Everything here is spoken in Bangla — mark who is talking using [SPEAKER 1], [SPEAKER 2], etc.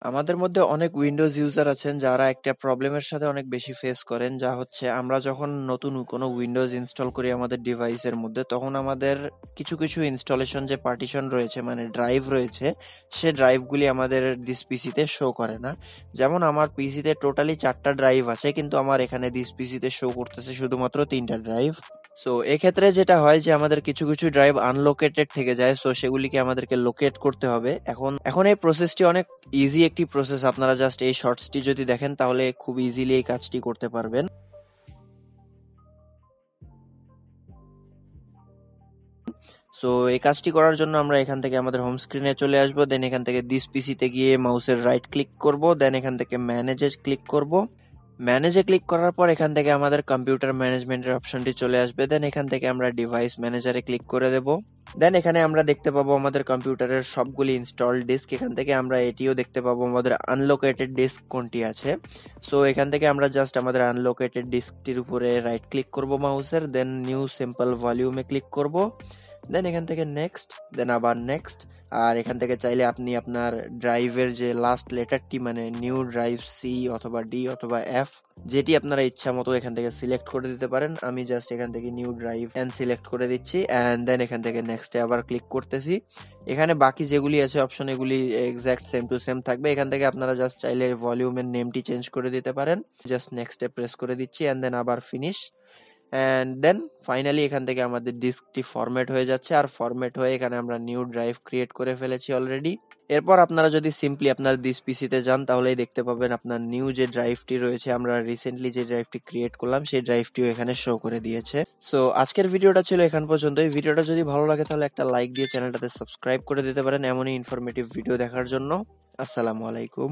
[SPEAKER 1] আমাদের মধ্যে অনেক উইন্ডোজ ইউজার আছেন যারা একটা প্রবলেমের সাথে অনেক বেশি ফেস করেন, যা হচ্ছে আমরা যখন নতুন কোনো উইন্ডোজ ইনস্টল করি আমাদের ডিভাইসের মধ্যে, তখন আমাদের কিছু কিছু ইনস্টলেশন যে পার্টিশন রয়েছে মানে ড্রাইভ রয়েছে, সে ড্রাইভগুলি আমাদের দিস পিসিতে শো করে না। যেমন আমার পিসিতে টোটালি 4টা ড্রাইভ আছে, কিন্তু আমার এখানে দিস পিসিতে শো করতেছে শুধুমাত্র 3টা ড্রাইভ। সো এক্ষেত্রে যেটা হয় যে আমাদের কিছু কিছু ড্রাইভ আনলোকেটেড থেকে যায়, সো সেগুলিকে আমাদেরকে লোকেট করতে হবে। এখন এখন এই প্রসেসটি অনেক ইজি একটি প্রসেস। আপনারা জাস্ট এই শর্টসটি যদি দেখেন তাহলে খুব ইজিলি এই কাজটি করতে পারবেন। সো এই কাজটি করার জন্য আমরা এখান থেকে আমাদের হোম স্ক্রিনে চলে আসবো, দেন এখান থেকে দিস পিসিতে গিয়ে মাউসের রাইট ক্লিক করব, দেন এখান থেকে ম্যানেজে ক্লিক করব। ম্যানেজে ক্লিক করার পর এখান থেকে আমাদের কম্পিউটার ম্যানেজমেন্টের অপশনটি চলে আসবে, দেন এখান থেকে আমরা ডিভাইস ম্যানেজারে ক্লিক করে দেব। দেন এখানে আমরা দেখতে পাবো আমাদের কম্পিউটারের সবগুলি ইনস্টল ডিস্ক। এখান থেকে আমরা এটিও দেখতে পাবো আমাদের আনলোকেটেড ডিস্ক কোনটি আছে। সো এখান থেকে আমরা জাস্ট আমাদের আনলোকেটেড ডিস্কটির উপরে রাইট ক্লিক করব মাউসের, দেন নিউ সিম্পল ভলিউমে ক্লিক করব, দেন এখান থেকে নেক্সট, দেন আবার নেক্সট। আর এখান থেকে চাইলে আপনি আপনার ড্রাইভের যে লাস্ট লেটারটি মানে নিউ ড্রাইভ সি অথবা ডি অথবা এফ, যেটি আপনারা ইচ্ছা মতো এখান থেকে সিলেক্ট করে দিতে পারেন। আমি জাস্ট এখান থেকে নিউ ড্রাইভ এন সিলেক্ট করে দিচ্ছি, অ্যান্ড দেন এখান থেকে নেক্সটে আবার ক্লিক করতেছি। এখানে বাকি যেগুলি আছে অপশন, এগুলি এক্স্যাক্ট সেম টু সেম থাকবে। এখান থেকে আপনারা জাস্ট চাইলে ভলিউমের নেমটি চেঞ্জ করে দিতে পারেন। জাস্ট নেক্সটে প্রেস করে দিচ্ছি, অ্যান্ড দেন আবার ফিনিশ। অ্যান্ড দেন ফাইনালি এখান থেকে আমাদের ডিস্কটি ফরম্যাট হয়ে যাচ্ছে, আর ফরম্যাট হয়ে এখানে আমরা নিউ ড্রাইভ ক্রিয়েট করে ফেলেছি অলরেডি। এরপর আপনারা যদি সিম্পলি আপনার দিস পিসিতে যান তাহলেই দেখতে পাবেন আপনার নিউ যে ড্রাইভটি রয়েছে, আমরা রিসেন্টলি যে ড্রাইভটি ক্রিয়েট করলাম সেই ড্রাইভটিও এখানে শো করে দিয়েছে। সো আজকের ভিডিওটা ছিল এখান পর্যন্ত। এই ভিডিওটা যদি ভালো লাগে তাহলে একটা লাইক দিয়ে চ্যানেলটাতে সাবস্ক্রাইব করে দিতে পারেন এমনই ইনফরমেটিভ ভিডিও দেখার জন্য। আসসালামু আলাইকুম।